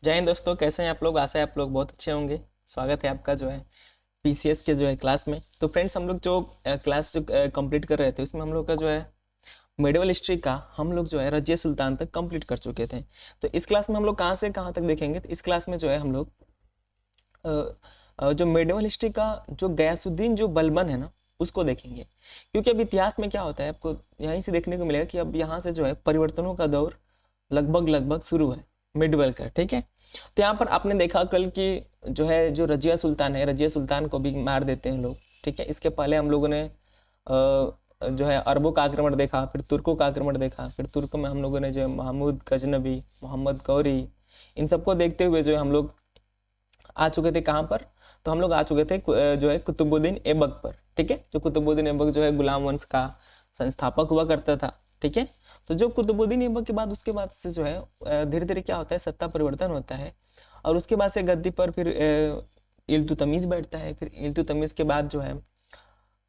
जय हिंद दोस्तों, कैसे हैं आप लोग। आशा है आप लोग बहुत अच्छे होंगे। स्वागत है आपका जो है पीसीएस के जो है क्लास में। तो फ्रेंड्स, हम लोग जो क्लास जो कंप्लीट कर रहे थे उसमें हम लोग का जो है मेडिवल हिस्ट्री का हम लोग जो है रजिया सुल्तान तक कंप्लीट कर चुके थे। तो इस क्लास में हम लोग कहाँ से कहाँ तक देखेंगे। तो इस क्लास में जो है हम लोग जो मेडिवल हिस्ट्री का जो गयासुद्दीन जो बलबन है ना उसको देखेंगे। क्योंकि अब इतिहास में क्या होता है आपको यहीं से देखने को मिलेगा कि अब यहाँ से जो है परिवर्तनों का दौर लगभग लगभग शुरू है मिडवल का। ठीक है, तो यहाँ पर आपने देखा कल कि जो है जो रजिया सुल्तान है, रजिया सुल्तान को भी मार देते हैं लोग। ठीक है, इसके पहले हम लोगों ने जो है अरबों का आक्रमण देखा, फिर तुर्कों का आक्रमण देखा, फिर तुर्क में हम लोगों ने जो है महमूद गजनबी, मोहम्मद गौरी, इन सबको देखते हुए जो है हम लोग आ चुके थे कहाँ पर। तो हम लोग आ चुके थे जो है कुतुबुद्दीन ऐबक पर। ठीक है, जो कुतुबुद्दीन ऐबक जो है गुलाम वंश का संस्थापक हुआ करता था। ठीक है, तो जो कुतुबुद्दीन ऐबक के बाद उसके बाद से जो है धीरे धीरे क्या होता है, सत्ता परिवर्तन होता है। और उसके बाद से गद्दी पर फिर इल्तुतमिश बैठता है। फिर इल्तुतमिश के बाद जो है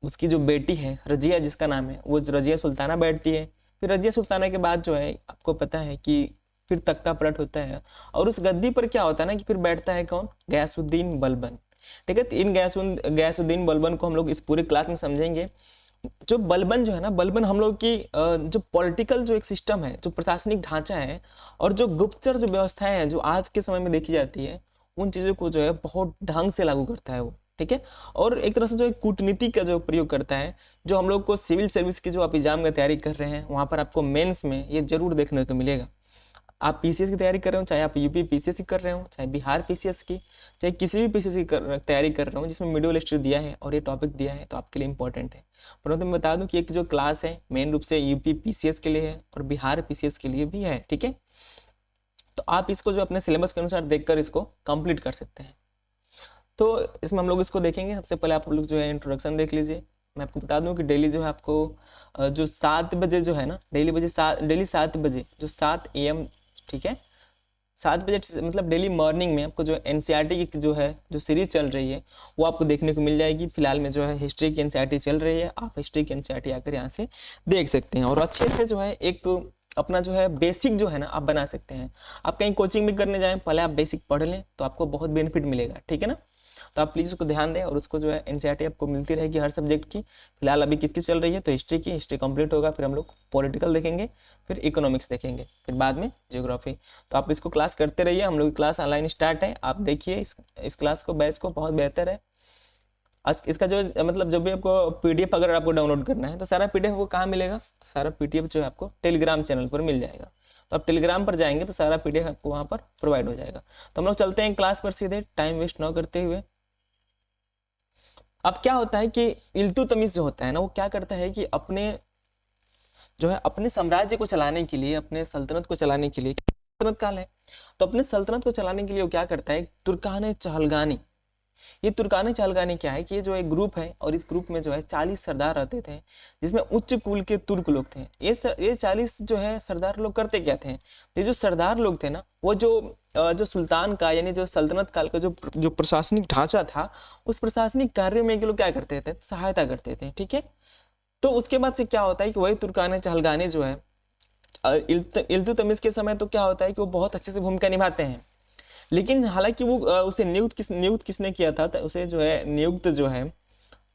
उसकी जो बेटी है रजिया, जिसका नाम है, वो रजिया सुल्ताना बैठती है। फिर रजिया सुल्ताना के बाद जो है आपको पता है कि फिर तख्ता पलट होता है। और उस गद्दी पर क्या होता है ना कि फिर बैठता है कौन, गयासुद्दीन बलबन। ठीक है, तो इन गयासुद्दीन बलबन को हम लोग इस पूरे क्लास में समझेंगे। जो बलबन जो है ना, बलबन हम लोग की जो पॉलिटिकल जो एक सिस्टम है, जो प्रशासनिक ढांचा है और जो गुप्तचर जो व्यवस्थाएं हैं जो आज के समय में देखी जाती है, उन चीज़ों को जो है बहुत ढंग से लागू करता है वो। ठीक है, और एक तरह से जो कूटनीति का जो प्रयोग करता है, जो हम लोग को सिविल सर्विस की जो आप एग्जाम की तैयारी कर रहे हैं वहाँ पर आपको मेंस में ये जरूर देखने को मिलेगा। आप पीसीएस की तैयारी कर रहे हो, चाहे आप यूपी पीसीएस की कर रहे हो, चाहे बिहार पीसीएस की, चाहे किसी भी पीसीएस की तैयारी कर रहे हो जिसमें मिडिवल हिस्ट्री दिया है और ये टॉपिक दिया है, तो आपके लिए इंपॉर्टेंट है। परंतु मैं बता दूं कि एक जो क्लास है मेन रूप से यूपी पीसीएस के लिए है और बिहार पीसीएस के लिए भी है। ठीक है, तो आप इसको जो अपने सिलेबस के अनुसार देखकर इसको कंप्लीट कर सकते हैं। तो इसमें हम लोग इसको देखेंगे। सबसे पहले आप लोग जो है इंट्रोडक्शन देख लीजिए। मैं आपको बता दूं कि डेली जो है आपको जो 7 बजे जो है ना, डेली 7 बजे जो 7 AM, ठीक है, 7 बजे मतलब डेली मॉर्निंग में आपको जो एनसीईआरटी की जो है जो सीरीज चल रही है वो आपको देखने को मिल जाएगी। फिलहाल में जो है हिस्ट्री की एनसीईआरटी चल रही है, आप हिस्ट्री की एनसीईआरटी आकर यहाँ से देख सकते हैं और अच्छे से जो है एक अपना जो है बेसिक जो है ना आप बना सकते हैं। आप कहीं कोचिंग भी करने जाएं, पहले आप बेसिक पढ़ लें तो आपको बहुत बेनिफिट मिलेगा। ठीक है ना, तो आप प्लीज़ उसको ध्यान दें और उसको जो है एनसीईआरटी आपको मिलती रहेगी हर सब्जेक्ट की। फिलहाल अभी किसकी चल रही है, तो हिस्ट्री की। हिस्ट्री कंप्लीट होगा फिर हम लोग पॉलिटिकल देखेंगे, फिर इकोनॉमिक्स देखेंगे, फिर बाद में ज्योग्राफी। तो आप इसको क्लास करते रहिए। हम लोग की क्लास ऑनलाइन स्टार्ट है, आप देखिए इस क्लास को, बैच को, बहुत बेहतर है। आज इसका जो मतलब जब भी आपको पीडीएफ अगर आपको डाउनलोड करना है तो सारा पीडीएफ वो कहाँ मिलेगा, सारा पीडीएफ जो है आपको टेलीग्राम चैनल पर मिल जाएगा। तो आप टेलीग्राम पर जाएंगे तो सारा पीडीएफ आपको वहाँ पर प्रोवाइड हो जाएगा। तो हम लोग चलते हैं क्लास पर सीधे, टाइम वेस्ट ना करते हुए। अब क्या होता है कि इल्तुतमिश जो होता है ना वो क्या करता है कि अपने जो है अपने साम्राज्य को चलाने के लिए, अपने सल्तनत को चलाने के लिए, सल्तनत काल है तो अपने सल्तनत को चलाने के लिए वो क्या करता है, तुर्कान चहलगानी। ये तुर्कान चहलगानी क्या है कि ये जो एक ग्रुप है और इस ग्रुप में जो है 40 सरदार रहते थे जिसमें उच्च कुल के तुर्क लोग थे। ये 40 जो है सरदार लोग करते क्या थे, तो ये जो सरदार लोग थे ना वो जो सुल्तान का यानी जो सल्तनत काल का जो प्रशासनिक ढांचा था उस प्रशासनिक कार्यों में ये लोग क्या करते थे, सहायता करते थे। ठीक है, तो उसके बाद से क्या होता है कि वही तुर्कान चहलगानी जो है इल्तुतमिश के समय तो क्या होता है कि वो बहुत अच्छे से भूमिका निभाते हैं। लेकिन हालांकि वो उसे नियुक्त किसने किया था, तो उसे जो है नियुक्त जो है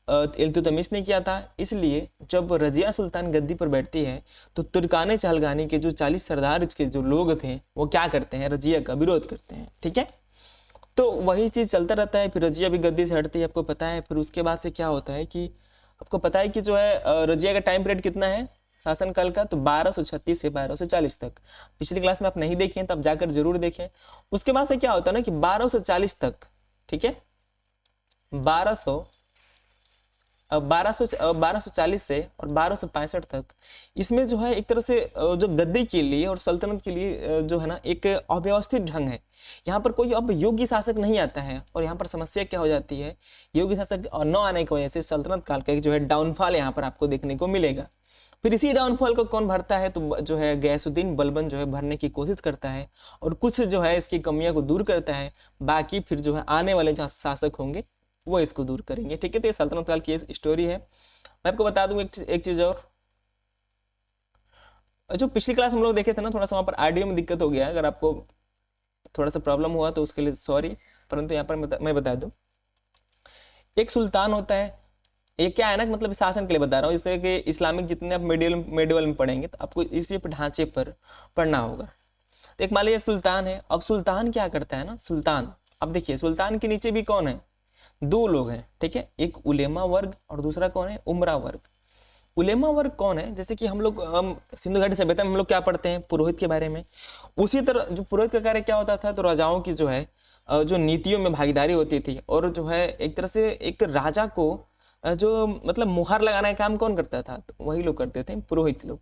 इल्तुतमिश ने किया था। इसलिए जब रजिया सुल्तान गद्दी पर बैठती है तो तुर्कान चहलगानी के जो 40 सरदार के जो लोग थे वो क्या करते हैं, रजिया का विरोध करते हैं। ठीक है, तो वही चीज चलता रहता है। फिर रजिया भी गद्दी से हटती है, आपको पता है। फिर उसके बाद से क्या होता है कि आपको पता है कि जो है रजिया का टाइम पीरियड कितना है शासनकाल का, तो 1236 से 1240 तक। पिछली क्लास में आप नहीं देखें तब जाकर जरूर देखें। उसके बाद से क्या होता है ना कि 1240 तक, ठीक है, 1200 1240 से और 1265 तक, इसमें जो है एक तरह से जो गद्दी के लिए और सल्तनत के लिए जो है ना एक अव्यवस्थित ढंग है। यहाँ पर कोई अब योग्य शासक नहीं आता है और यहाँ पर समस्या क्या हो जाती है, योग्य शासक न आने की वजह से सल्तनत काल का जो है डाउनफॉल यहाँ पर आपको देखने को मिलेगा। फिर इसी डाउनफॉल को कौन भरता है, तो जो है गयासुद्दीन बलबन जो है भरने की कोशिश करता है और कुछ जो है इसकी कमियों को दूर करता है। बाकी फिर जो है आने वाले जो शासक होंगे वो इसको दूर करेंगे। ठीक है, तो ये सल्तनत काल की स्टोरी है। मैं आपको बता दूं एक चीज और, जो पिछली क्लास हम लोग देखे थे ना, थोड़ा सा वहां पर आईडियो में दिक्कत हो गया। अगर आपको थोड़ा सा प्रॉब्लम हुआ तो उसके लिए सॉरी, परंतु यहाँ पर मैं बता दूं, एक सुल्तान होता है, ये क्या है ना, मतलब शासन के लिए बता रहा हूँ, जैसे कि इस्लामिक जितने आप मेडिवल में पढ़ेंगे तो आपको इसी ढांचे पर पढ़ना होगा। तो एक मान लीजिए सुल्तान है, अब सुल्तान क्या करता है ना, सुल्तान, अब देखिए सुल्तान के नीचे भी कौन है, दो लोग हैं, ठीक है, एक उलेमा वर्ग और दूसरा कौन है, उमरा वर्ग। उलेमा वर्ग कौन है, जैसे कि हम सिंधु घाटी सभ्यता में हम लोग क्या पढ़ते हैं, पुरोहित के बारे में, उसी तरह जो पुरोहित का कार्य क्या होता था, तो राजाओं की जो है जो नीतियों में भागीदारी होती थी, और जो है एक तरह से एक राजा को जो मतलब मुहर लगाना का काम कौन करता था, तो वही लोग करते थे, पुरोहित लोग।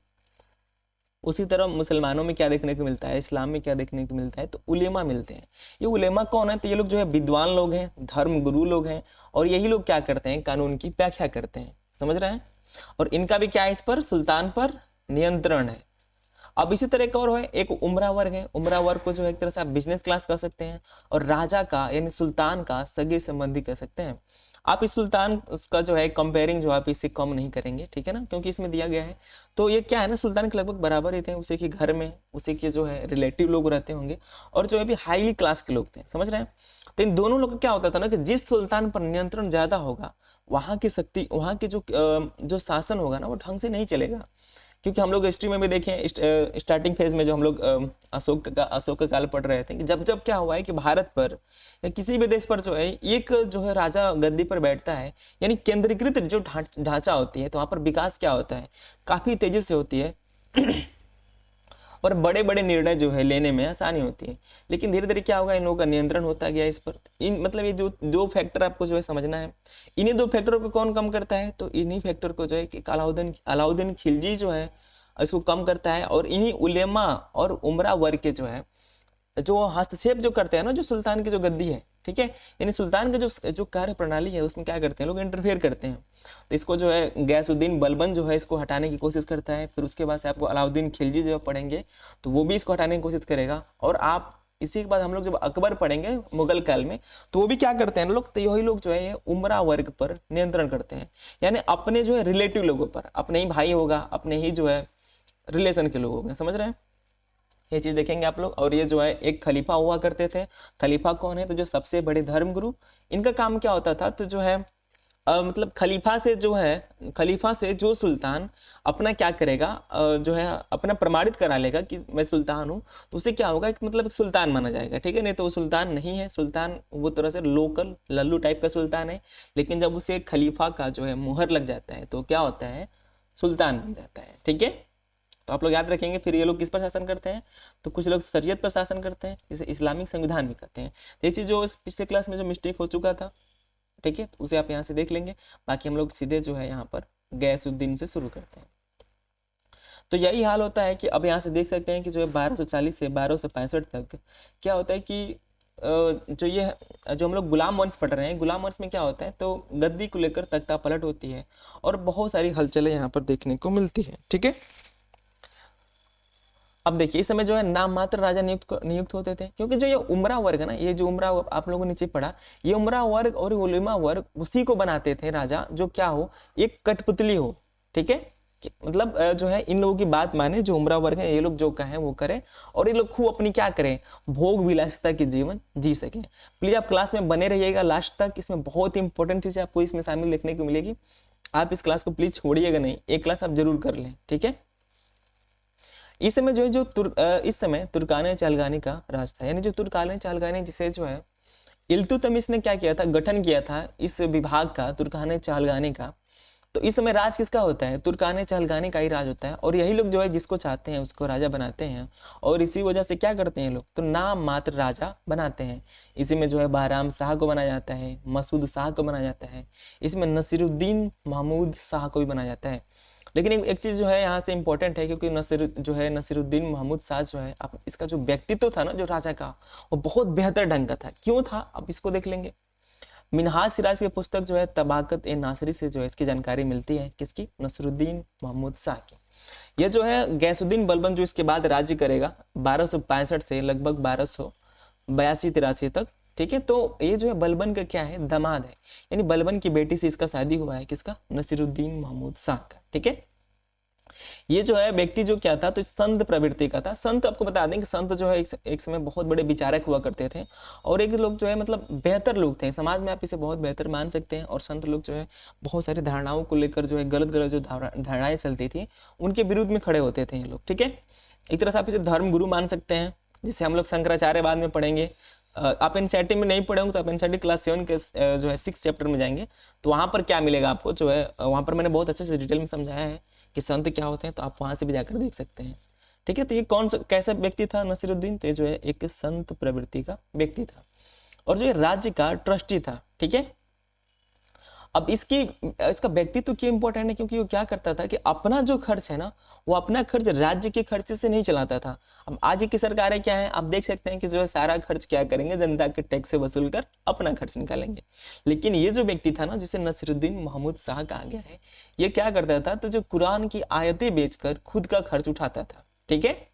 उसी तरह मुसलमानों में क्या देखने को मिलता है, इस्लाम में क्या देखने को मिलता है, तो उलेमा मिलते हैं। ये उलेमा कौन है, तो ये लोग जो है विद्वान लोग हैं, धर्म गुरु लोग हैं, और यही लोग क्या करते हैं, कानून की व्याख्या करते हैं, समझ रहे हैं। और इनका भी क्या है, इस पर सुल्तान पर नियंत्रण है। अब इसी तरह एक और है, एक उमरा वर्ग है, उमरा वर्ग को जो है एक तरह से आप बिजनेस क्लास कह सकते हैं, और राजा का यानी सुल्तान का सगे संबंधी कह सकते हैं। आप इस सुल्तान का जो है कंपेयरिंग जो आप इससे कम नहीं करेंगे, ठीक है ना, क्योंकि इसमें दिया गया है। तो ये क्या है ना, सुल्तान के लगभग बराबर ही थे, उसी के घर में उसी के जो है रिलेटिव लोग रहते होंगे, और जो है भी हाईली क्लास के लोग थे, समझ रहे हैं। तो इन दोनों लोग का क्या होता था ना, कि जिस सुल्तान पर नियंत्रण ज्यादा होगा, वहां की शक्ति, वहां की जो शासन होगा ना, वो ढंग से नहीं चलेगा। क्योंकि हम लोग हिस्ट्री में भी देखें, स्टार्टिंग फेज में जो हम लोग अशोक का काल पढ़ रहे थे, कि जब जब क्या हुआ है कि भारत पर या किसी भी देश पर जो है एक जो है राजा गद्दी पर बैठता है, यानी केंद्रीकृत जो ढांचा होती है, तो वहां पर विकास क्या होता है, काफी तेजी से होती है और बड़े बड़े निर्णय जो है लेने में आसानी होती है। लेकिन धीरे धीरे क्या होगा, इन लोगों का नियंत्रण होता गया इस पर। इन मतलब ये जो दो फैक्टर आपको जो है समझना है, इन्हीं दो फैक्टरों को कौन कम करता है, तो इन्हीं फैक्टर को जो है कि अलाउद्दीन खिलजी जो है इसको कम करता है, और इन्हीं उलेमा और उमरा वर्ग के जो है जो हस्तक्षेप जो करते हैं ना, जो सुल्तान की जो गद्दी है, ठीक है, यानी सुल्तान के जो कार्य प्रणाली है उसमें क्या करते हैं लोग, इंटरफेयर करते हैं। तो इसको जो है गयासुद्दीन बलबन जो है इसको हटाने की कोशिश करता है। फिर उसके बाद से आपको अलाउद्दीन खिलजी जब पढ़ेंगे तो वो भी इसको हटाने की कोशिश करेगा। और आप इसी के बाद हम लोग जब अकबर पढ़ेंगे मुगल काल में, तो वो भी क्या करते हैं लोग, तो यही लोग जो है ये उमरा वर्ग पर नियंत्रण करते हैं, यानी अपने जो है रिलेटिव लोगों पर, अपने ही भाई होगा, अपने ही जो है रिलेशन के लोग होंगे, समझ रहे हैं। ये चीज देखेंगे आप लोग। और ये जो है एक खलीफा हुआ करते थे। खलीफा कौन है, तो जो सबसे बड़े धर्मगुरु, इनका काम क्या होता था, तो जो है मतलब खलीफा से जो सुल्तान अपना क्या करेगा, जो है अपना प्रमाणित करा लेगा कि मैं सुल्तान हूँ, तो उसे क्या होगा कि मतलब सुल्तान माना जाएगा, ठीक है। नहीं तो वो सुल्तान नहीं है, सुल्तान वो तरह से लोकल लल्लू टाइप का सुल्तान है। लेकिन जब उसे खलीफा का जो है मुहर लग जाता है तो क्या होता है, सुल्तान बन जाता है, ठीक है। तो आप लोग याद रखेंगे। फिर ये लोग किस पर शासन करते हैं, तो कुछ लोग शरीयत पर शासन करते हैं, जिसे इस्लामिक संविधान भी कहते हैं। तो ये चीज़ जो पिछले क्लास में जो मिस्टेक हो चुका था, ठीक है, तो उसे आप यहाँ से देख लेंगे। बाकी हम लोग सीधे जो है यहाँ पर गयासुद्दीन से शुरू करते हैं। तो यही हाल होता है कि अब यहाँ से देख सकते हैं कि जो है 1240 से 1265 तक क्या होता है कि जो हम लोग गुलाम वंश पढ़ रहे हैं, गुलाम वंश में क्या होता है, तो गद्दी को लेकर तख्ता पलट होती है और बहुत सारी हलचलें यहाँ पर देखने को मिलती है, ठीक है। अब देखिए इस समय जो है नाम मात्र राजा नियुक्त होते थे, क्योंकि जो ये उमरा वर्ग है ना, ये जो उमरा आप लोगों ने नीचे पढ़ा, ये उमरा वर्ग और उलेमा वर्ग उसी को बनाते थे राजा, जो क्या हो, एक कठपुतली हो, ठीक है। मतलब जो है इन लोगों की बात माने, जो उमरा वर्ग है, ये लोग जो कहें वो करें, और ये लोग खूब अपनी क्या करें, भोग विलासिता के जीवन जी सकें। प्लीज आप क्लास में बने रहिएगा लास्ट तक, इसमें बहुत इंपॉर्टेंट चीजें आपको इसमें शामिल देखने को मिलेगी। आप इस क्लास को प्लीज छोड़िएगा नहीं, एक क्लास आप जरूर कर लें, ठीक है। इस समय जो है इस समय तुर्काने चालगानी का राज था, यानी जो तुर्काने चालगानी जिसे जो है इल्तुतमिश ने क्या किया था, गठन किया था इस विभाग का, तुर्काने चालगानी का। तो इस समय राज किसका होता है, तुर्काने चालगानी का ही राज होता है। और यही लोग जो है जिसको चाहते हैं उसको राजा बनाते हैं, और इसी वजह से क्या करते हैं लोग, तो नाम मात्र राजा बनाते हैं। इसी में जो है बहराम शाह को बनाया जाता है, मसूद शाह को बनाया जाता है, इसमें नसीरुद्दीन महमूद शाह को भी बनाया जाता है। लेकिन एक चीज जो है यहाँ से इंपॉर्टेंट है, क्योंकि नसीरुद्दीन महमूद शाह जो है, अब इसका जो व्यक्तित्व था ना जो राजा का, वो बहुत बेहतर ढंग का था। क्यों था, अब इसको देख लेंगे। मिनहाज सिराज की पुस्तक जो है तबाकत ए नासरी से जो है इसकी जानकारी मिलती है, किसकी, नसरुद्दीन महमूद शाह की। यह जो है गयासुद्दीन बलबन जो इसके बाद राज्य करेगा 1265 से लगभग 1282-83 तक, ठीक है। तो ये जो है बलबन का क्या है, दामाद है, यानी बलबन की बेटी से इसका शादी हुआ है, किसका, नसीरुद्दीन महमूद शाह का, ठीक है। ये जो है व्यक्ति जो क्या था, तो संत प्रवृत्ति का था। संत आपको बता दें कि संत जो है एक समय बहुत बड़े विचारक हुआ करते थे, और एक लोग जो है मतलब बेहतर लोग थे समाज में, आप इसे बहुत बेहतर मान सकते हैं। और संत लोग जो है बहुत सारी धारणाओं को लेकर जो है गलत गलत जो धारणाएं चलती थी उनके विरुद्ध में खड़े होते थे ये लोग, ठीक है। एक तरह से आप इसे धर्म गुरु मान सकते हैं, जिसे हम लोग शंकराचार्य बाद में पढ़ेंगे। आप एनसीईआरटी में नहीं पढ़े होंगे तो आप एनसीईआरटी क्लास 7 के जो है 6 चैप्टर में जाएंगे, तो वहाँ पर क्या मिलेगा आपको जो है, वहाँ पर मैंने बहुत अच्छे से डिटेल में समझाया है कि संत क्या होते हैं, तो आप वहाँ से भी जाकर देख सकते हैं, ठीक है। तो ये कौन सा कैसा व्यक्ति था नसीरुद्दीन, तो ये जो है एक संत प्रवृत्ति का व्यक्ति था, और जो ये राज्य का ट्रस्टी था, ठीक है। अब इसका व्यक्तित्व क्यों इंपॉर्टेंट है, क्योंकि वो क्या करता था कि अपना जो खर्च है ना, वो अपना खर्च राज्य के खर्चे से नहीं चलाता था। अब आज की सरकारें क्या है, आप देख सकते हैं कि जो है सारा खर्च क्या करेंगे, जनता के टैक्स से वसूल कर अपना खर्च निकालेंगे। लेकिन ये जो व्यक्ति था ना, जिसे नसीरुद्दीन महमूद शाह कहा गया है, ये क्या करता था, तो जो कुरान की आयतें बेचकर खुद का खर्च उठाता था, ठीक है,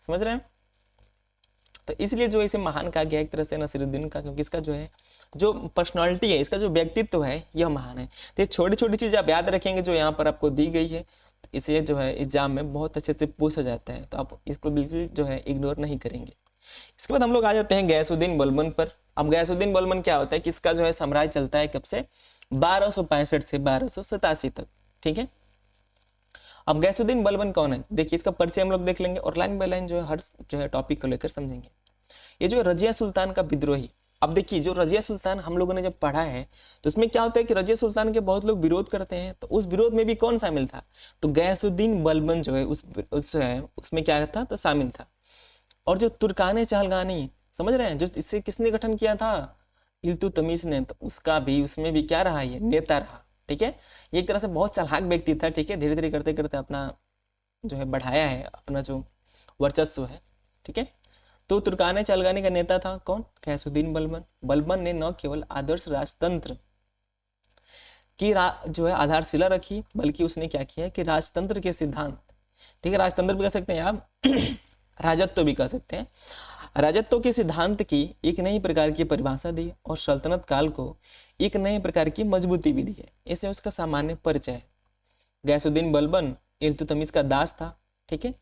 समझ रहे हैं। तो इसलिए जो इसे महान कहा गया एक तरह से नसीरुद्दीन का, क्योंकि इसका जो है जो पर्सनालिटी है, इसका जो व्यक्तित्व है, यह महान है। तो ये छोटी छोटी चीज़ आप याद रखेंगे जो यहाँ पर आपको दी गई है, तो इसे जो है एग्जाम में बहुत अच्छे से पूछा जाता है, तो आप इसको बिल्कुल जो है इग्नोर नहीं करेंगे। इसके बाद हम लोग आ जाते हैं गयासुद्दीन बलबन पर। अब गयासुद्दीन बलबन क्या होता है कि इसका जो है साम्राज्य चलता है कब से, 1265 से 1287 तक, ठीक है। अब गयासुद्दीन बलबन कौन है, देखिए इसका परिचय हम लोग देख लेंगे, और लाइन बाय लाइन जो है हर जो है टॉपिक को लेकर समझेंगे। ये जो रजिया सुल्तान का विद्रोही, अब देखिए जो रजिया सुल्तान हम लोगों ने जब पढ़ा है, तो उसमें क्या होता है कि रजिया सुल्तान के बहुत लोग विरोध करते हैं, तो उस विरोध में भी कौन शामिल था, तो गयासुद्दीन बलबन जो है उसमें क्या था, तो शामिल था। और जो तुर्काने चहलगानी, समझ रहे हैं, जो इससे किसने गठन किया था, इल्तुतमिश ने, तो उसका भी उसमें भी क्या रहा, ये नेता रहा, ठीक है। ये एक तरह से बहुत चालाक व्यक्ति था, ठीक है, धीरे धीरे करते करते अपना जो है बढ़ाया है, अपना जो वर्चस्व है, ठीक है। तो तुर्काने चहलगानी का नेता था कौन, गयासुद्दीन बलबन। बलबन ने न केवल आदर्श राजतंत्र की जो है आधारशिला रखी, बल्कि उसने क्या किया कि राजतंत्र के सिद्धांत, ठीक है, राजतंत्र भी कह सकते हैं आप राजत्व भी कह सकते हैं, राजत्व के सिद्धांत की एक नई प्रकार की परिभाषा दी, और सल्तनत काल को एक नए प्रकार की मजबूती भी दी है। इससे उसका सामान्य परिचय है। गयासुद्दीन बलबन इल्तुतमिश का दास था, ठीक है,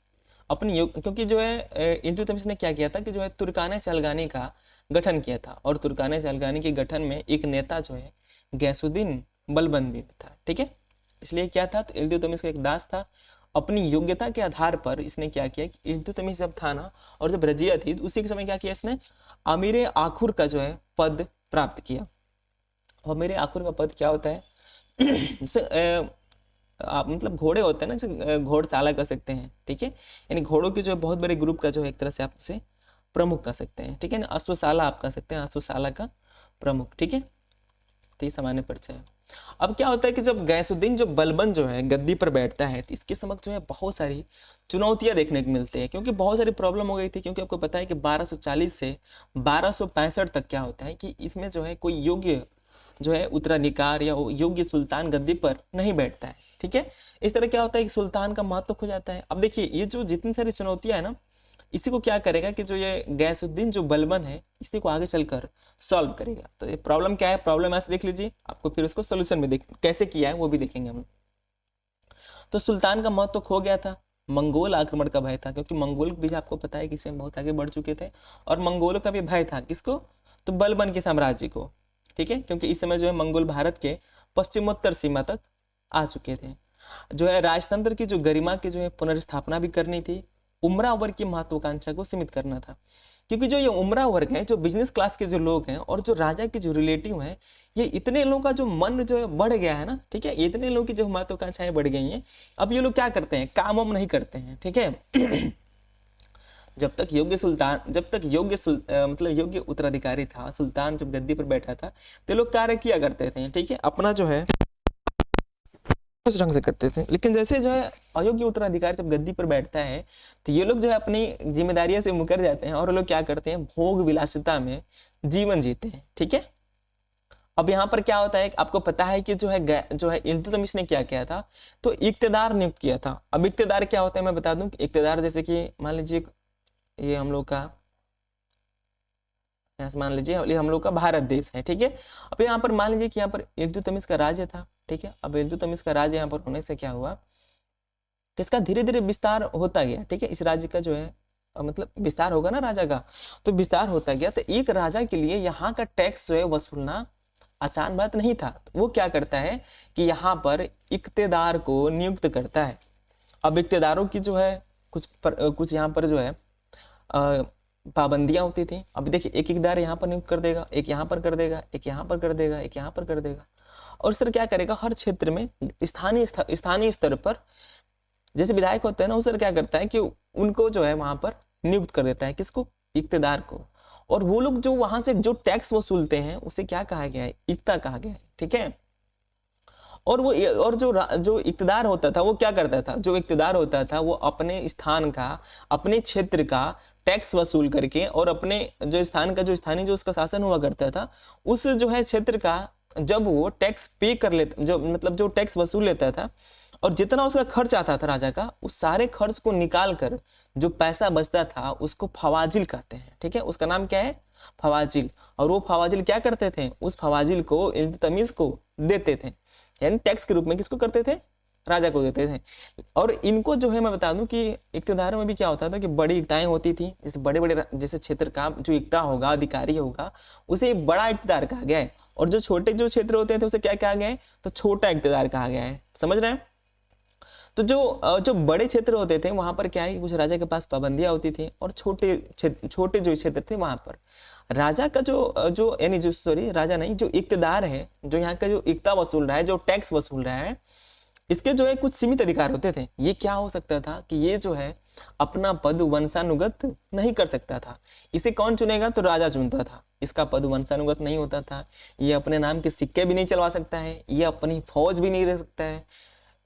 अपनी क्योंकि जो है इल्तुतमिश ने क्या किया था कि जो है तुर्काने चहलगानी का गठन किया था, और तुर्काने चहलगानी के गठन में एक नेता जो है गयासुद्दीन बलबन भी था, ठीक है। इसलिए क्या था, तो इल्तुतमिश का एक दास था। अपनी योग्यता के आधार पर इसने क्या किया कि इल्तुतमिश जब था ना, और जब रजिया थी, तो उसी के समय क्या किया इसने, अमीर आखुर का जो है पद प्राप्त किया। और अमीर आखुर का पद क्या होता है आप मतलब घोड़े होते हैं ना, जैसे घोड़शाला कह सकते हैं, ठीक है, यानी घोड़ों के जो बहुत बड़े ग्रुप का जो है एक तरह से आप उसे प्रमुख कह सकते हैं, ठीक है ना, अश्वशाला आप कह सकते हैं, अश्वशाला का प्रमुख, ठीक है। तो ये सामान्य परिचय है। अब क्या होता है कि जब गयासुद्दीन जो बलबन जो है गद्दी पर बैठता है, तो इसके समक्ष जो है बहुत सारी चुनौतियां देखने को मिलती है, क्योंकि बहुत सारी प्रॉब्लम हो गई थी। क्योंकि आपको पता है कि 1240 से 1265 तक क्या होता है कि इसमें जो है कोई योग्य जो है उत्तराधिकार या योग्य सुल्तान गद्दी पर नहीं बैठता है, ठीक है। इस तरह क्या होता है कि सुल्तान का महत्व खो जाता है। अब देखिए ये जो जितनी सारी चुनौतियां है ना, इसी को क्या करेगा कि जो ये गयासुद्दीन जो बलबन है, इसी को आगे चलकर सॉल्व करेगा। तो ये प्रॉब्लम क्या है, प्रॉब्लम ऐसे देख लीजिए, आपको फिर उसको सोल्यूशन में देख कैसे किया है वो भी देखेंगे हम। तो सुल्तान का महत्व खो गया था, मंगोल आक्रमण का भय था, क्योंकि मंगोल भी आपको पता है कि इसमें बहुत आगे बढ़ चुके थे, और मंगोलों का भी भय था किसको, तो बलबन के साम्राज्य को, ठीक है, क्योंकि इस समय जो है मंगोल भारत के पश्चिमोत्तर सीमा तक आ चुके थे। जो है राजतंत्र की जो गरिमा की जो है पुनर्स्थापना भी करनी थी, उमरा वर्ग की महत्वाकांक्षा को सीमित करना था, क्योंकि जो ये उमरा वर्ग है, जो बिजनेस क्लास के जो लोग हैं, और जो राजा के जो रिलेटिव हैं, ये इतने लोगों का जो मन जो है बढ़ गया है ना, ठीक है, इतने लोगों की जो महत्वाकांक्षाएं बढ़ गई हैं। अब ये लोग क्या करते हैं, काम वाम नहीं करते हैं, ठीक है। जब तक योग्य उत्तराधिकारी था, सुल्तान जब गद्दी पर बैठा था, तो लोग कार्य किया करते थे, ठीक है, अपना जो है उस ढंग से करते थे। लेकिन जैसे जो है अयोग्य उत्तराधिकारी जब गद्दी पर बैठता है, तो ये लोग जो है अपनी जिम्मेदारियों से मुकर जाते हैं, और लोग क्या करते हैं, भोग विलासिता में जीवन जीते हैं, ठीक है। अब यहाँ पर क्या होता है, आपको पता है कि जो है इल्तुतमिश ने क्या किया था, तो इक्तेदार नियुक्त किया था। अब इक्तेदार क्या होता है मैं बता दूं कि इक्तेदार जैसे कि मान लीजिए ये हम लोग का, यहाँ से मान लीजिए ये हम लोग का भारत देश है, ठीक है। अब यहाँ पर मान लीजिए कि यहाँ पर इल्तुतमिश का राज्य था, ठीक है। अब इल्तुतमिश का राज्य यहाँ पर होने से क्या हुआ किसका धीरे धीरे विस्तार होता गया, ठीक है। इस राज्य का जो है मतलब विस्तार होगा ना राजा का, तो विस्तार होता गया। तो एक राजा के लिए यहाँ का टैक्स जो है वसूलना आसान बात नहीं था। तो वो क्या करता है कि यहाँ पर इक्तेदार को नियुक्त करता है। अब इक्तेदारों की जो है कुछ यहाँ पर जो है पाबंदियां होती थी। अब देखिए एक इकदार यहाँ पर नियुक्त कर देगा, एक यहाँ पर कर देगा, एक यहाँ पर कर देगा, एक यहाँ पर कर देगा। और सर क्या करेगा, हर क्षेत्र में स्थानीय स्तर पर जैसे विधायक होते हैं ना, उस सर क्या करता है कि उनको जो है वहां पर नियुक्त कर देता है, किसको, इक्तेदार को। और वो लोग जो वहां से जो टैक्स वसूलते हैं उसे क्या कहा गया है, इक्ता कहा गया है, ठीक है। और जो इक्तेदार होता था वो क्या करता था, जो इक्तेदार होता था वो अपने स्थान का, अपने क्षेत्र का टैक्स वसूल करके, और अपने जो स्थान का जो स्थानीय जो उसका शासन हुआ करता था उस जो है क्षेत्र का जब वो टैक्स पे कर लेता, जो मतलब जो टैक्स वसूल लेता था, और जितना उसका खर्च आता था राजा का, उस सारे खर्च को निकाल कर जो पैसा बचता था उसको फवाजिल कहते हैं, ठीक है। उसका नाम क्या है, फवाजिल। और वो फवाजिल क्या करते थे, उस फवाजिल को इल्तुतमिश को देते थे, यानी टैक्स के रूप में किसको करते थे, राजा को देते थे। और इनको जो है मैं बता दूं कि इक्तेदारों में भी क्या होता था कि बड़ी इक्ताएं होती थी। इस बड़े बड़े जैसे क्षेत्र का जो इक्ता होगा, अधिकारी होगा, उसे बड़ा इक्तेदार कहा गया है। और जो छोटे जो क्षेत्र होते थे उसे क्या कहा गया है, तो छोटा इक्तेदार कहा गया है। समझ रहे हैं। तो जो बड़े क्षेत्र होते थे वहां पर क्या है, कुछ राजा के पास पाबंदियां होती थी, और छोटे जो क्षेत्र थे वहां पर राजा का जो यानी जो सॉरी राजा नहीं, जो इक्तेदार है, जो यहाँ का जो इक्ता वसूल रहा है, जो टैक्स वसूल रहा है, इसके जो है कुछ सीमित अधिकार होते थे। ये क्या हो सकता था कि ये जो है अपना पद वंशानुगत नहीं कर सकता था। इसे कौन चुनेगा, तो राजा चुनता था। इसका पद वंशानुगत नहीं होता था। ये अपने नाम के सिक्के भी नहीं चलवा सकता है, ये अपनी फौज भी नहीं रख सकता है,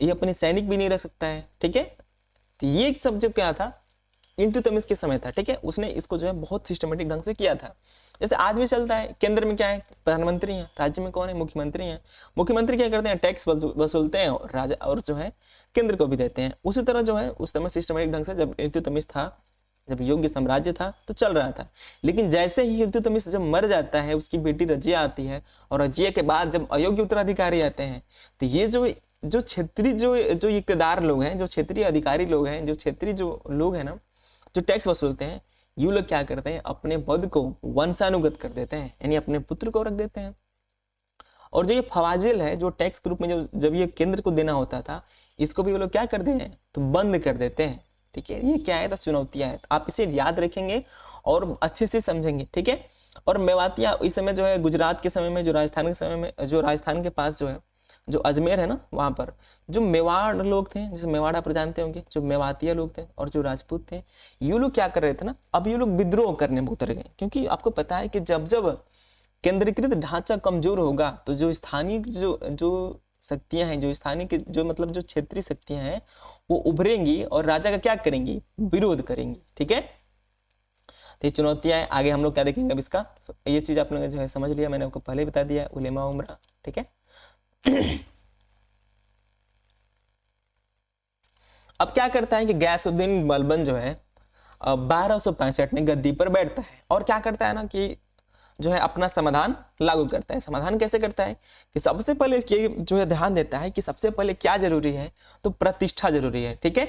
ये अपनी सैनिक भी नहीं रख सकता है, ठीक है। तो ये सब जो क्या था, इल्तुतमिश के समय था, ठीक है। उसने इसको जो है बहुत सिस्टमेटिक ढंग से किया था। जैसे आज भी चलता है, केंद्र में क्या है, प्रधानमंत्री हैं, राज्य में कौन है, मुख्यमंत्री हैं। मुख्यमंत्री क्या करते हैं, टैक्स वसूलते हैं, और राजा और जो है केंद्र को भी देते हैं। उसी तरह जो है उस समय सिस्टमेटिक ढंग से जब इल्तुतमिश था, जब योग्य साम्राज्य था तो चल रहा था। लेकिन जैसे ही इल्तुतमिश जब मर जाता है, उसकी बेटी रजिया आती है, और रजिया के बाद जब अयोग्य उत्तराधिकारी आते हैं, तो ये जो क्षेत्रीय जो इक्तेदार लोग हैं, जो क्षेत्रीय अधिकारी लोग हैं, जो क्षेत्रीय जो लोग हैं ना, जो टैक्स वसूलते हैं, ये लोग क्या करते हैं, अपने पद को वंशानुगत कर देते हैं, यानी अपने पुत्र को रख देते हैं। और जो ये फवाजिल है, जो टैक्स के रूप में जब ये केंद्र को देना होता था, इसको भी वो लोग क्या करते हैं, तो बंद कर देते हैं, ठीक है। ये क्या है, तो चुनौतियां हैं। आप इसे याद रखेंगे और अच्छे से समझेंगे, ठीक है। और मेवातियां इस समय जो है गुजरात के समय में, जो राजस्थान के समय में, जो राजस्थान के पास जो है जो अजमेर है ना, वहां पर जो मेवाड़ लोग थे, जैसे मेवाड़ आप जानते होंगे, जो मेवातिया लोग थे और जो राजपूत थे, ये लोग क्या कर रहे थे ना, अब ये लोग विद्रोह करने में उतर गए। क्योंकि आपको पता है कि जब जब केंद्रीकृत ढांचा कमजोर होगा, तो जो स्थानीय जो शक्तियां हैं, जो स्थानीय के जो मतलब जो क्षेत्रीय शक्तियां हैं, वो उभरेंगी और राजा का क्या करेंगी, विरोध करेंगी, ठीक है। तो ये चुनौतियां हैं। आगे हम लोग क्या देखेंगे अब इसका, ये चीज आपने जो है समझ लिया, मैंने आपको पहले बता दिया, उलेमा उमरा, ठीक है। अब क्या करता है कि गयासुद्दीन बलबन जो है 1265 में गद्दी पर बैठता है, और क्या करता है ना कि जो है अपना समाधान लागू करता है। समाधान कैसे करता है कि सबसे पहले इसके जो है ध्यान देता है कि सबसे पहले क्या जरूरी है, तो प्रतिष्ठा जरूरी है, ठीक है।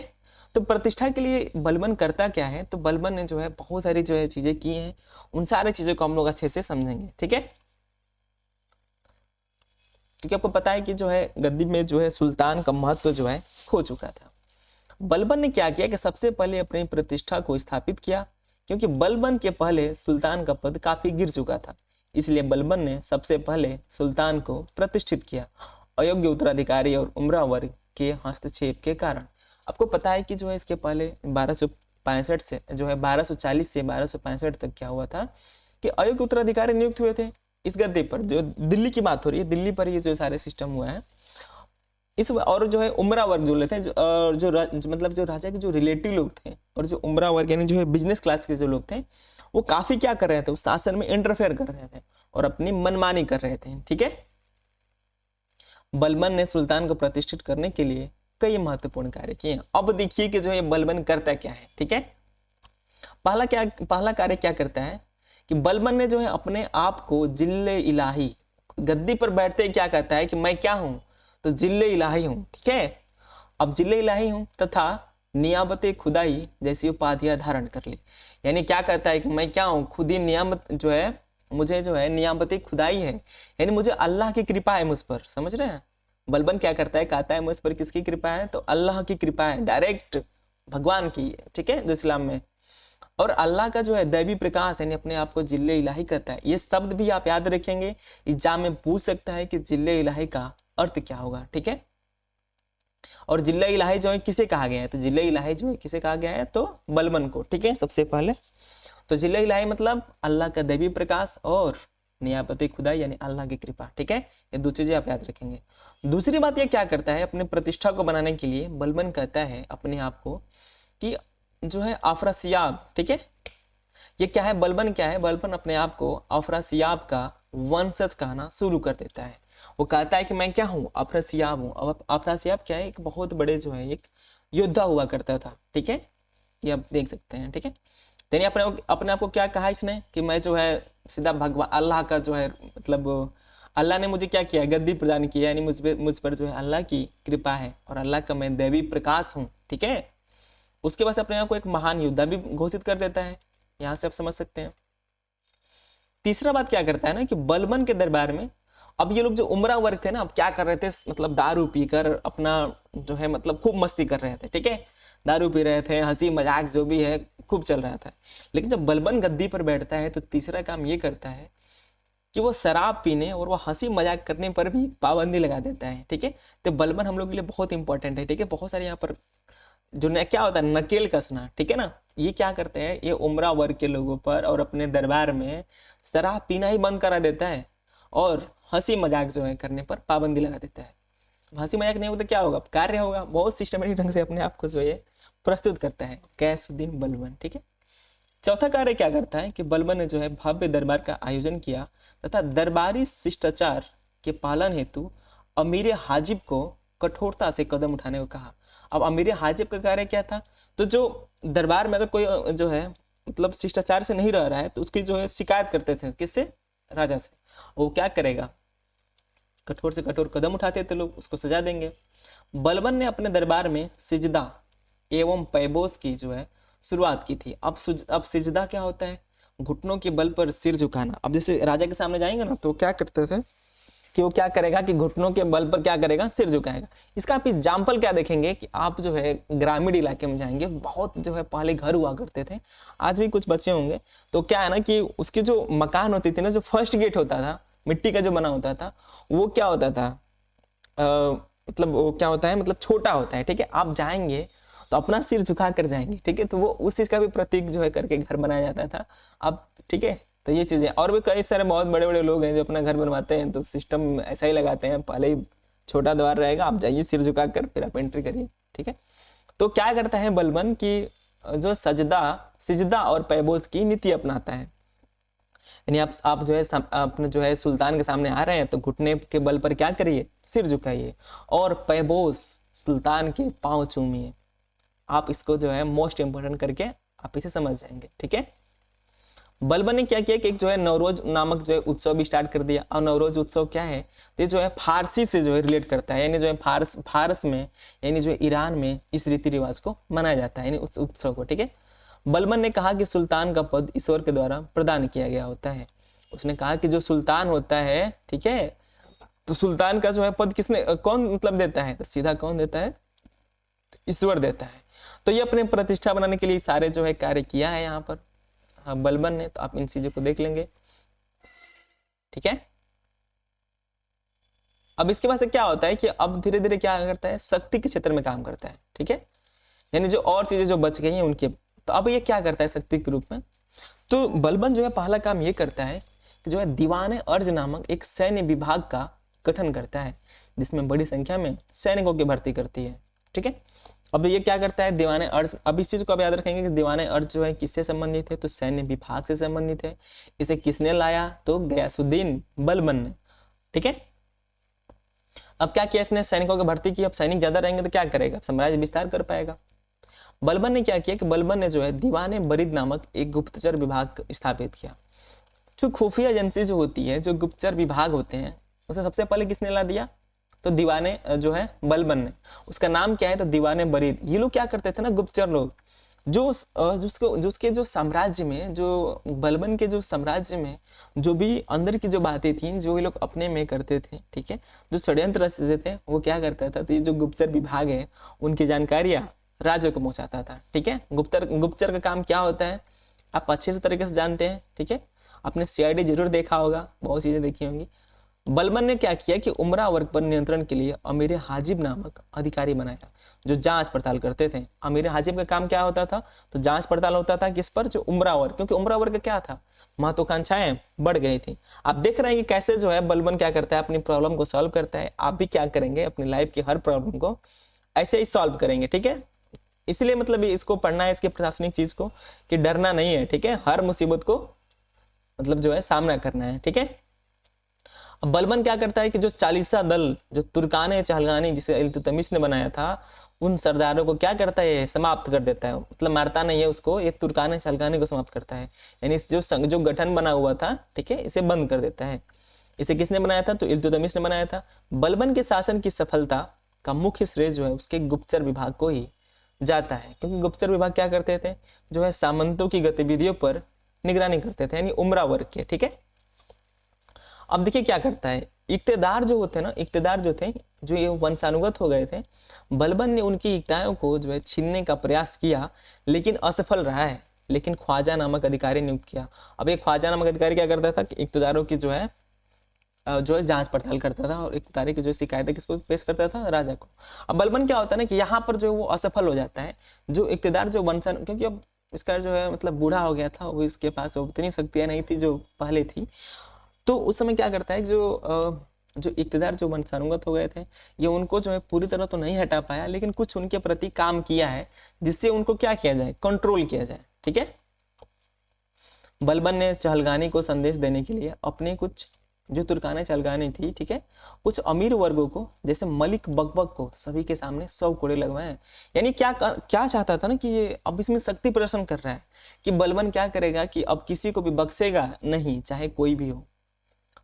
तो प्रतिष्ठा के लिए बलबन करता क्या है, तो बलबन ने जो है बहुत सारी जो है चीजें की हैं, उन सारी चीजों को हम लोग अच्छे से समझेंगे, ठीक है। क्योंकि आपको पता है कि जो है गद्दी में जो है सुल्तान का महत्व जो है खो चुका था। बलबन ने क्या किया कि सबसे पहले अपनी प्रतिष्ठा को स्थापित किया, क्योंकि बलबन के पहले सुल्तान का पद काफी गिर चुका था। इसलिए बलबन ने सबसे पहले सुल्तान को प्रतिष्ठित किया, अयोग्य उत्तराधिकारी और उमरा वर्ग के हस्तक्षेप के कारण। आपको पता है कि जो है इसके पहले 1265 से जो है 1240 से 1265 तक क्या हुआ था कि अयोग्य उत्तराधिकारी नियुक्त हुए थे इस गद्दे पर। जो दिल्ली की बात हो रही है, दिल्ली पर ये जो सारे सिस्टम हुआ है इस, और जो है उमरा वर्ग जो लेते हैं, मतलब जो राजा के जो रिलेटिव लोग थे, और जो उमरा वर्ग यानी जो है बिजनेस क्लास के जो लोग थे, वो काफी क्या कर रहे थे, उस शासन में इंटरफेयर कर रहे थे और अपनी मनमानी कर रहे थे, ठीक है। बलबन ने सुल्तान को प्रतिष्ठित करने के लिए कई महत्वपूर्ण कार्य किए। अब देखिए कि जो है बलबन करता क्या है, ठीक है। पहला कार्य क्या करता है कि बलबन ने जो है अपने आप को जिल्ले इलाही, गद्दी पर बैठते ही क्या कहता है कि मैं क्या हूं, तो जिल्ले इलाही हूं, ठीक है। अब जिले इलाही हूँ तथा नियामत खुदाई जैसी उपाधियां धारण कर ली। यानी क्या कहता है कि मैं क्या हूँ, खुद ही नियामत जो है, मुझे जो है नियामत खुदाई है, यानी मुझे अल्लाह की कृपा है मुझ पर। समझ रहे हैं? बलबन क्या करता है, कहता है मुझ पर किसकी कृपा है, तो अल्लाह की कृपा है, डायरेक्ट भगवान की, ठीक है, जो इस्लाम में। और अल्लाह का जो है दैवी प्रकाश, यानी अपने आप को जिले इलाही कहता है। ये शब्द भी आप याद रखेंगे, एग्जाम में पूछ सकता है कि जिले इलाही का अर्थ क्या होगा, ठीक है। और जिले इलाही जो है किसे कहा गया है, तो जिले इलाही जो है किसे कहा गया है, तो बलबन को, ठीक है। सबसे पहले तो जिले इलाही मतलब अल्लाह का दैवी प्रकाश और नियामत खुदाई यानी अल्लाह की कृपा, ठीक है। ये दो चीजें आप याद रखेंगे। दूसरी बात ये क्या करता है, अपने प्रतिष्ठा को बनाने के लिए बलबन कहता है अपने आप को कि जो है अफरासियाब, ठीक है। ये क्या है, बलबन क्या है, बलबन अपने आप को अफरासियाब का वंशज कहना शुरू कर देता है। वो कहता है कि मैं क्या हूँ, अफरासियाब हूँ। अब अफरासियाब क्या है, एक बहुत बड़े जो है एक योद्धा हुआ करता था, ठीक है। ये आप देख सकते हैं, ठीक है। यानी अपने आप को क्या कहा इसने कि मैं जो है सीधा भगवान अल्लाह का जो है, मतलब अल्लाह ने मुझे क्या किया, गद्दी प्रदान किया, यानी मुझ पर जो है अल्लाह की कृपा है और अल्लाह का मैं दैवी प्रकाश हूँ, ठीक है। उसके बाद अपने आप को एक महान योद्धा भी घोषित कर देता है। यहां से आप समझ सकते हैं। तीसरा बात क्या करता है ना कि बलबन के दरबार में अब ये लोग जो उमरा वर्ग थे ना, अब क्या कर रहे थे, मतलब दारू पीकर अपना जो है मतलब खूब मस्ती कर रहे थे, ठीक है। दारू पी रहे थे, हंसी मजाक जो भी है खूब चल रहा था। लेकिन जब बलबन गद्दी पर बैठता है तो तीसरा काम ये करता है कि वो शराब पीने और वो हंसी मजाक करने पर भी पाबंदी लगा देता है, ठीक है। तो बलबन हम लोग के लिए बहुत इंपॉर्टेंट है, ठीक है। बहुत सारे यहाँ पर जो क्या होता है, नकेल कसना, ठीक है ना। ये क्या करते हैं, ये उमरा वर्ग के लोगों पर और अपने दरबार में शराब पीना ही बंद करा देता है और हंसी मजाक जो है करने पर पाबंदी लगा देता है। हंसी मजाक नहीं होगा तो क्या होगा, कार्य होगा। बहुत सिस्टमेटिक ढंग से अपने आप को जो है प्रस्तुत करता है गैसुद्दीन बलबन, ठीक है। चौथा कार्य क्या करता है कि बलबन ने जो है भव्य दरबार का आयोजन किया तथा दरबारी शिष्टाचार के पालन हेतु अमीर हाजिब को कठोरता से कदम उठाने को कहा। अब अमीर हाजिब का कार्य क्या था, तो जो दरबार में अगर कोई जो है मतलब शिष्टाचार से नहीं रह रहा है तो उसकी जो है शिकायत करते थे, किससे, राजा से। वो क्या करेगा, कठोर से कठोर कदम उठाते थे लोग, उसको सजा देंगे। बलबन ने अपने दरबार में सिजदा एवं पैबोस की जो है शुरुआत की थी। अब सिजदा क्या होता है, घुटनों के बल पर सिर झुकाना। अब जैसे राजा के सामने जाएंगे ना तो क्या करते थे कि वो क्या करेगा कि घुटनों के बल पर क्या करेगा, सिर झुकाएगा। इसका आप एग्जाम्पल क्या देखेंगे कि आप जो है ग्रामीण इलाके में जाएंगे, बहुत जो है पहले घर हुआ करते थे, आज भी कुछ बचे होंगे। तो क्या है ना कि उसकी जो मकान होती थी ना, जो फर्स्ट गेट होता था मिट्टी का जो बना होता था, वो क्या होता था, मतलब वो क्या होता है, मतलब छोटा होता है, ठीक है। आप जाएंगे तो अपना सिर झुका कर जाएंगे, ठीक है। तो वो उस चीज का भी प्रतीक जो है करके घर बनाया जाता था। अब ठीक है, तो ये चीजें और भी कई सारे बहुत बड़े बड़े लोग हैं जो अपना घर बनवाते हैं तो सिस्टम ऐसा ही लगाते हैं, पहले ही छोटा द्वार रहेगा, आप जाइए सिर झुका कर फिर आप एंट्री करिए, ठीक है। तो क्या करता है बलबन की जो सिजदा और पैबोस की नीति अपनाता है। यानी आप जो है अपने जो है सुल्तान के सामने आ रहे हैं तो घुटने के बल पर क्या करिए, सिर झुकाइए और पैबोस सुल्तान के पांव चूमिए। आप इसको जो है मोस्ट इंपोर्टेंट करके आप इसे समझ जाएंगे, ठीक है। बलबन ने क्या किया कि एक जो है नवरोज नामक जो है उत्सव भी स्टार्ट कर दिया। और नवरोज उत्सव क्या है, तो ये जो है फारसी से जो है रिलेट करता है, यानी जो है फारस में यानी जो है ईरान में इस रीति रिवाज को मनाया जाता है, यानी उस उत्सव को, ठीक है। बलबन ने कहा कि सुल्तान का पद ईश्वर के द्वारा प्रदान किया गया होता है। उसने कहा कि जो सुल्तान होता है, ठीक है, तो सुल्तान का जो है पद किसने, कौन मतलब देता है, तो सीधा कौन देता है, तो ईश्वर देता है। तो ये अपने प्रतिष्ठा बनाने के लिए सारे जो है कार्य किया है यहाँ पर बलबन ने। तो आप इन चीजों को देख लेंगे, ठीक है। अब इसके बाद से क्या होता है कि अब धीरे धीरे क्या करता है, शक्ति के क्षेत्र में काम करता है, ठीक है। यानी जो और चीजें जो बच गई हैं उनके, तो अब ये क्या करता है शक्ति के रूप में, तो बलबन जो है पहला काम ये करता है कि जो है दीवाने अर्ज नामक एक सैन्य विभाग का गठन करता है, जिसमें बड़ी संख्या में सैनिकों की भर्ती करती है, ठीक है। अब ये क्या करता है दीवाने अर्ज, अब इस चीज को आप याद रखेंगे कि दीवाने अर्ज जो है किससे संबंधित है, तो सैन्य विभाग से संबंधित है। इसे किसने लाया, तो गयासुद्दीन बलबन ने, ठीक है। अब क्या किया इसने, सैनिकों की भर्ती की। अब सैनिक ज्यादा रहेंगे तो क्या करेगा, साम्राज्य विस्तार कर पाएगा। बलबन ने क्या किया कि बलबन ने जो है दीवाने बरीद नामक एक गुप्तचर विभाग स्थापित किया। जो खुफिया एजेंसी जो होती है, जो गुप्तचर विभाग होते हैं, उसे सबसे पहले किसने ला दिया, तो दीवाने जो है बलबन ने, उसका नाम क्या है तो दीवाने बरीद। ये लोग क्या करते थे ना, गुप्तचर लोग, जो उसके जो साम्राज्य में, जो बलबन के जो साम्राज्य में जो भी अंदर की जो बातें थी जो ये लोग अपने में करते थे, ठीक है, जो षड्यंत्र रचते थे, वो क्या करता था, तो ये जो गुप्तचर विभाग है उनकी जानकारियां राजा को पहुंचाता था। ठीक है, गुप्तचर का काम क्या होता है आप अच्छे से तरीके से जानते हैं। ठीक है, आपने सीआईडी जरूर देखा होगा, बहुत चीजें देखी होंगी। बलबन ने क्या किया कि उमरा वर्ग पर नियंत्रण के लिए अमीर हाजिब नामक अधिकारी बनाया जो जांच पड़ताल करते थे। अमीर हाजिब का काम क्या होता था, तो जांच पड़ताल होता था किस पर, जो उमरा वर्ग, क्योंकि उमरा वर्ग क्या था, महत्वाकांक्षाएं बढ़ गई थी। आप देख रहे हैं कि कैसे जो है बलबन क्या करता है, अपनी प्रॉब्लम को सॉल्व करता है। आप भी क्या करेंगे, अपनी लाइफ की हर प्रॉब्लम को ऐसे ही सॉल्व करेंगे। ठीक है, इसलिए मतलब इसको पढ़ना है, इसके प्रशासनिक चीज को, कि डरना नहीं है। ठीक है, हर मुसीबत को मतलब जो है सामना करना है। ठीक है, अब बलबन क्या करता है कि जो चालीसा दल, जो तुर्काने चहलगानी जिसे इल्तुतमिश ने बनाया था, उन सरदारों को क्या करता है, समाप्त कर देता है। मतलब मारता नहीं है उसको, ये तुर्काने चहलगानी को समाप्त करता है, यानी इस जो संघ, जो गठन बना हुआ था, ठीक है, इसे बंद कर देता है। इसे किसने बनाया था, तो इल्तुतमिश ने बनाया था। बलबन के शासन की सफलता का मुख्य श्रेय जो है उसके गुप्तचर विभाग को ही जाता है, क्योंकि गुप्तचर विभाग क्या करते थे, जो है सामंतों की गतिविधियों पर निगरानी करते थे, यानी उमरा वर्ग के। ठीक है, अब देखिए क्या करता है, इक्तेदार जो होते हैं ना, इक्तेदार जो थे, जो ये वंशानुगत हो गए थे, बलबन ने उनकी इक्ताओं को जो है छीनने का प्रयास किया, लेकिन असफल रहा है। लेकिन ख्वाजा नामक अधिकारी नियुक्त किया। अब एक ख्वाजा नामक अधिकारी क्या करता था कि इक्तेदारों की जो है जांच पड़ताल करता था और इक्तेदारी की जो शिकायतें किसको पेश करता था, राजा को। अब बलबन क्या होता है ना कि यहाँ पर जो वो असफल हो जाता है, जो इक्तेदार जो वंशन, क्योंकि अब इसका जो है मतलब बूढ़ा हो गया था, वो इसके पास उतनी शक्तियां नहीं थी जो पहले थी। तो उस समय क्या करता है, जो इक्तेदार जो वंशानुगत हो गए थे, ये उनको जो है पूरी तरह तो नहीं हटा पाया, लेकिन कुछ उनके प्रति काम किया है जिससे उनको क्या किया जाए, कंट्रोल किया जाए। ठीक है, बलबन ने चहलगानी को संदेश देने के लिए अपने कुछ जो तुर्काने चहलगानी थी, ठीक है, कुछ अमीर वर्गों को, जैसे मलिक बकबक को सभी के सामने 100 कोड़े लगवाए। यानी क्या चाहता था ना कि ये अब इसमें शक्ति प्रदर्शन कर रहा है कि बलबन क्या करेगा कि अब किसी को भी बख्शेगा नहीं, चाहे कोई भी हो।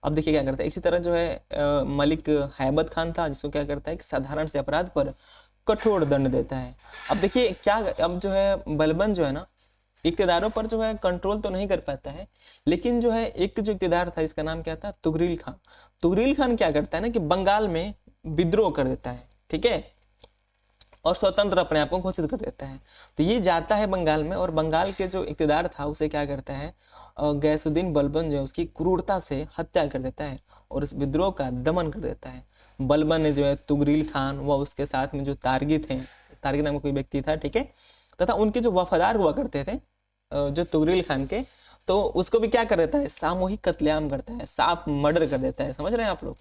अब देखिए क्या करता है, इसी तरह जो है मलिक हैबत खान था, जिसको क्या करता है कि साधारण से अपराध पर कठोर दंड देता है। अब देखिए क्या, अब जो है बलबन जो है ना, इक्तेदारों पर जो है कंट्रोल तो नहीं कर पाता है, लेकिन जो है एक जो इक्तेदार था, इसका नाम क्या था, तुगरील खान। तुगरील खान क्या करता है ना कि बंगाल में विद्रोह कर देता है। ठीक है, और स्वतंत्र अपने आप को घोषित कर देता है। तो ये जाता है बंगाल में, और बंगाल के जो इक्तेदार था उसे क्या करता है, गैसुद्दीन बलबन जो है उसकी क्रूरता से हत्या कर देता है और इस विद्रोह का दमन कर देता है। बलबन ने जो है तुगरील खान व उसके साथ में जो तारगी थे, तारगी नाम का कोई व्यक्ति था, ठीक है, तथा उनके जो वफादार हुआ करते थे जो तुगरील खान के, तो उसको भी क्या कर देता है, सामूहिक कत्लेआम करता है, साफ मर्डर कर देता है। समझ रहे हैं आप लोग।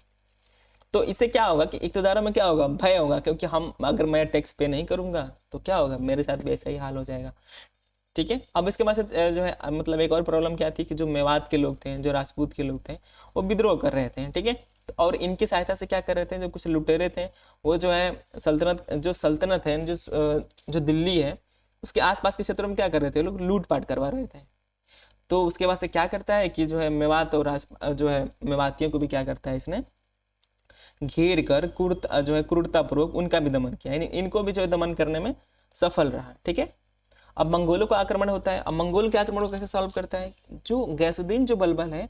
तो इससे क्या होगा कि इक्तेदारों में क्या होगा, भय होगा, क्योंकि अगर मैं टैक्स पे नहीं करूंगा तो क्या होगा, मेरे साथ भी ऐसा ही हाल हो जाएगा। ठीक है, अब इसके बाद से जो है मतलब एक और प्रॉब्लम क्या थी कि जो मेवात के लोग थे, जो राजपूत के लोग थे, वो विद्रोह कर रहे थे। ठीक है, और इनकी सहायता से क्या कर रहे थे, जो कुछ लुटेरे थे, वो जो है सल्तनत है, जो दिल्ली है, उसके आसपास के क्षेत्रों में क्या कर रहे थे, लोग लूटपाट करवा रहे थे। तो उसके बाद से क्या करता है कि जो है मेवात और जो है मेवातियों को भी क्या करता है, इसने घेर कर क्रूरतापूर्वक उनका भी दमन किया, यानी इनको भी जो है दमन करने में सफल रहा। ठीक है, अब मंगोलों का आक्रमण होता है। अब मंगोल के आक्रमण को कैसे सॉल्व करता है, जो गैसुद्दीन जो बलबन है,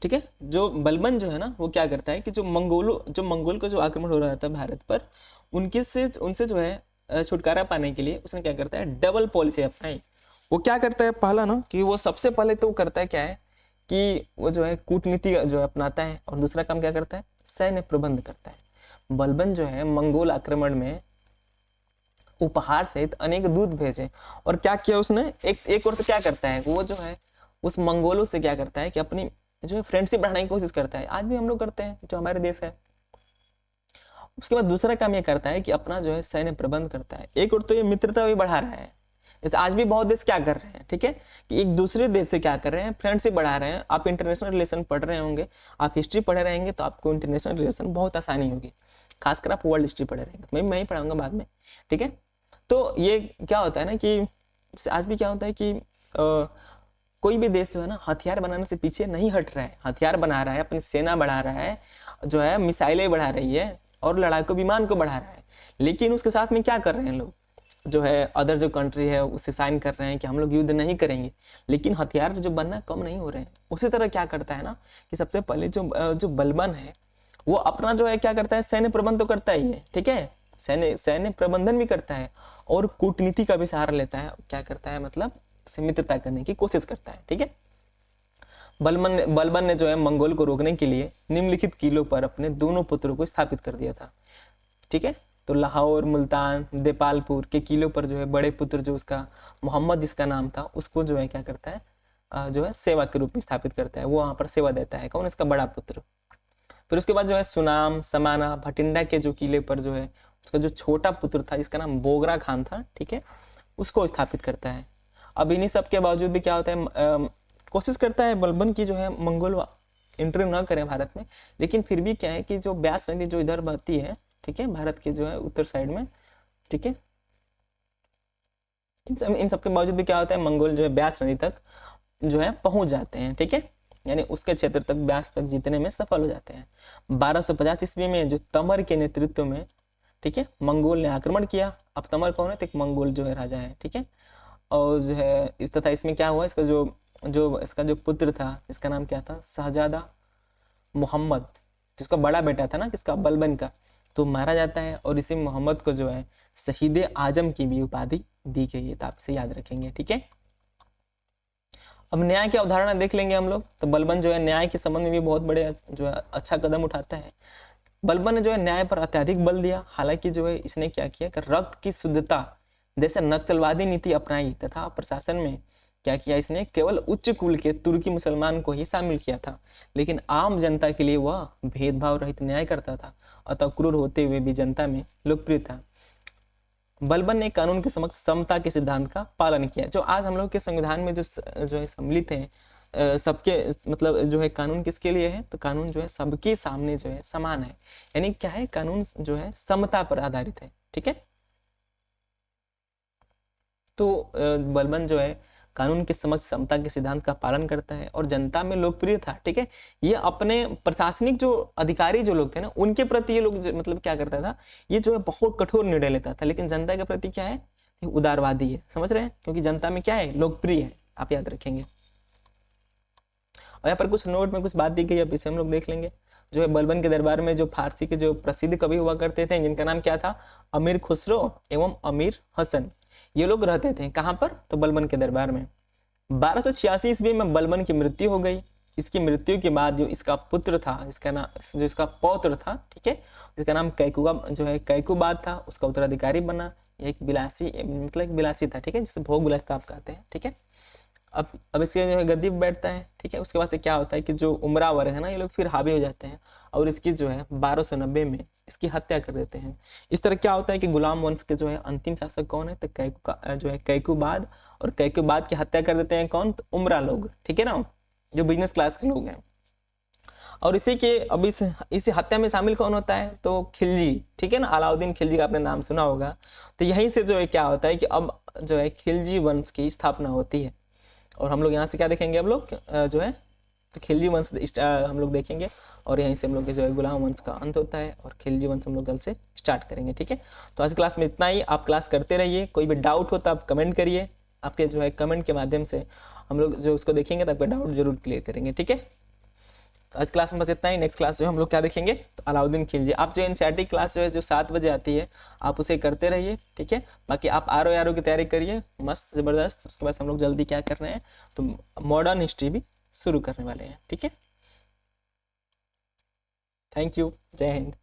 ठीक है, जो बलबन जो है ना, वो क्या करता है कि जो मंगोल का जो आक्रमण हो रहा था भारत पर, उनसे जो है छुटकारा पाने के लिए उसने क्या करता है, डबल पॉलिसी अपनाई। वो क्या करता है, पहला ना कि वो सबसे पहले तो करता है क्या है कि वो जो है कूटनीति जो है अपनाता है, और दूसरा काम क्या करता है, सैन्य प्रबंध करता है। बलबन जो है मंगोल आक्रमण में उपहार सहित अनेक दूत भेजे, और क्या किया उसने, एक और तो क्या करता है, वो जो है उस मंगोलों से क्या करता है कि अपनी जो है फ्रेंडशिप बढ़ाने की कोशिश करता है। आज भी हम लोग करते हैं, जो हमारे देश है। उसके बाद दूसरा काम ये करता है कि अपना जो है सैन्य प्रबंध करता है। एक और तो ये मित्रता भी बढ़ा रहा है, जैसे आज भी बहुत देश क्या कर रहे हैं, ठीक है, कि एक दूसरे देश से क्या कर रहे हैं, फ्रेंडशिप बढ़ा रहे हैं। आप इंटरनेशनल रिलेशन पढ़ रहे होंगे, आप हिस्ट्री पढ़े रहेंगे तो आपको इंटरनेशनल रिलेशन बहुत आसानी होगी, खासकर आप वर्ल्ड हिस्ट्री पढ़े रहेंगे। मैं ही पढ़ाऊंगा बाद में, ठीक है। तो ये क्या होता है ना कि आज भी क्या होता है कि कोई भी देश जो है ना हथियार बनाने से पीछे नहीं हट रहा है, हथियार बना रहा है, अपनी सेना बढ़ा रहा है, जो है मिसाइलें बढ़ा रही है, और लड़ाकू विमान को बढ़ा रहा है, लेकिन उसके साथ में क्या कर रहे हैं लोग, जो है अदर जो कंट्री है उससे साइन कर रहे हैं कि हम लोग युद्ध नहीं करेंगे, लेकिन हथियार जो बनना कम नहीं हो रहे हैं। उसी तरह क्या करता है ना कि सबसे पहले जो बलबन है वो अपना जो है क्या करता है, सैन्य प्रबंध तो करता ही है, ठीक है, सैन्य प्रबंधन भी करता है और कूटनीति का भी सहारा लेता है। क्या करता है, मतलब से मित्रता करने की कोशिश करता है, ठीक है। बलबन ने जो है मंगोल को रोकने के लिए निम्नलिखित किलों पर अपने दोनों पुत्रों को स्थापित कर दिया था, ठीक है। तो लाहौर, मुल्तान, देपालपुर के किलों पर जो है बड़े पुत्र जो उसका मोहम्मद जिसका नाम था उसको जो है क्या करता है, जो है सेवा के रूप में स्थापित करता है, वो वहां पर सेवा देता है, कौन, इसका बड़ा पुत्र। फिर उसके बाद जो है सुनाम, समाना, भटिंडा के जो किले पर जो है उसका जो छोटा पुत्र था जिसका नाम बोगरा खान था, ठीक है, उसको स्थापित करता है। अब इन्हीं सब के बावजूद भी क्या होता है, कोशिश करता है बलबन की जो है मंगोल एंट्री न करें भारत में, लेकिन फिर भी क्या है कि जो ब्यास नदी जो इधर बहती है, ठीक है, भारत के जो है उत्तर साइड में, ठीक है, इन सब के बावजूद भी क्या होता है, मंगोल जो है ब्यास नदी तक जो है पहुंच जाते हैं, ठीक है, यानी उसके क्षेत्र तक, ब्यास तक जीतने में सफल हो जाते हैं। 1250 ईस्वी में जो तमर के नेतृत्व में, ठीक है, मंगोल ने आक्रमण किया। अब तमर कौन है, तो एक मंगोल जो है राजा है, ठीक है, और जो है इस तथा इसमें क्या हुआ, इसका इसका जो पुत्र था इसका नाम क्या था, शहजादा मोहम्मद, जिसका बड़ा बेटा था ना किसका, बलबन का, तो मारा जाता है। और इसी मोहम्मद को जो है शहीद आजम की भी उपाधि दी गई है, तो आप इसे याद रखेंगे, ठीक है। अब न्याय के उदाहरण देख लेंगे हम लोग। तो बलबन जो है न्याय के संबंध में भी बहुत बड़े जो है अच्छा कदम उठाता है। बलबन ने जो है न्याय पर अत्यधिक बल दिया। हालांकि जो है इसने क्या किया कि रक्त की शुद्धता जैसे नक्सलवादी नीति अपनाई तथा प्रशासन में क्या किया, इसने केवल उच्च कुल के तुर्की मुसलमान को ही शामिल किया था, लेकिन आम जनता के लिए वह भेदभाव रहित न्याय करता था, अतः क्रूर होते हुए भी जनता में लोकप्रिय था। बलबन ने कानून के समक्ष समता के सिद्धांत का पालन किया। जो आज हम लोग के संविधान में जो है सम्मिलित है, सबके मतलब जो है कानून किसके लिए है, तो कानून जो है सबके सामने जो है समान है, यानी क्या है, कानून जो है समता पर आधारित है, ठीक है। तो बलबन जो है कानून के समक्ष समता के सिद्धांत का पालन करता है और जनता में लोकप्रिय था, ठीक है। ये अपने प्रशासनिक जो अधिकारी जो लोग थे ना उनके प्रति ये लोग मतलब क्या करता था, ये जो है बहुत कठोर निर्णय लेता था, लेकिन जनता के प्रति क्या है, उदारवादी है, समझ रहे हैं, क्योंकि जनता में क्या है, लोकप्रिय है, आप याद रखेंगे। और यहाँ पर कुछ नोट में कुछ बात दी गई, अब इसे हम लोग देख लेंगे। जो है बलबन के दरबार में जो फारसी के जो प्रसिद्ध कवि हुआ करते थे जिनका नाम क्या था, अमीर खुसरो एवं अमीर हसन, ये लोग रहते थे कहाँ पर, तो बलबन के दरबार में। 1286 ईस्वी में बलबन की मृत्यु हो गई। इसकी मृत्यु के बाद जो इसका पुत्र था, इसका नाम जो इसका पौत्र था, ठीक है, जिसका नाम कैकुबा जो है कैकुबाद था, उसका उत्तराधिकारी बना। एक बिलासी मतलब एक बिलासी था, ठीक है, जिसे भोग विलासिता आप कहते हैं, ठीक है। अब इसके जो है गद्दी पे बैठता है, ठीक है। उसके बाद से क्या होता है कि जो उमरा वर्ग है ना ये लोग फिर हावी हो जाते हैं और इसकी जो है 1290 में इसकी हत्या कर देते हैं। इस तरह क्या होता है कि गुलाम वंश के जो है अंतिम शासक कौन है, तो जो है कैकुबाद, और कैकुबाद की हत्या कर देते हैं कौन, तो उमरा लोग, ठीक है ना, जो बिजनेस क्लास के लोग हैं। और इसी के अब इस हत्या में शामिल कौन होता है, तो खिलजी, ठीक है ना, अलाउद्दीन खिलजी का आपने नाम सुना होगा। तो यहीं से जो है क्या होता है कि अब जो है खिलजी वंश की स्थापना होती है। और हम लोग यहाँ से क्या देखेंगे, हम लोग जो है तो खिलजी वंश हम लोग देखेंगे, और यहीं से हम लोग जो है गुलाम वंश का अंत होता है और खिलजी वंश हम लोग कल से स्टार्ट करेंगे, ठीक है। तो आज क्लास में इतना ही, आप क्लास करते रहिए, कोई भी डाउट हो तो आप कमेंट करिए, आपके जो है कमेंट के माध्यम से हम लोग जो उसको देखेंगे तो आपका डाउट जरूर क्लियर करेंगे, ठीक है। तो आज क्लास में बस इतना ही। नेक्स्ट क्लास जो हम लोग क्या देखेंगे, तो अलाउद्दीन खिलजी। आप जो एनसीईआरटी क्लास जो है जो 7 बजे आती है आप उसे करते रहिए, ठीक है। बाकी आप आर की तैयारी करिए मस्त ज़बरदस्त। उसके बाद हम लोग जल्दी क्या कर रहे हैं, तो मॉडर्न हिस्ट्री भी शुरू करने वाले हैं, ठीक है। थैंक यू, जय हिंद।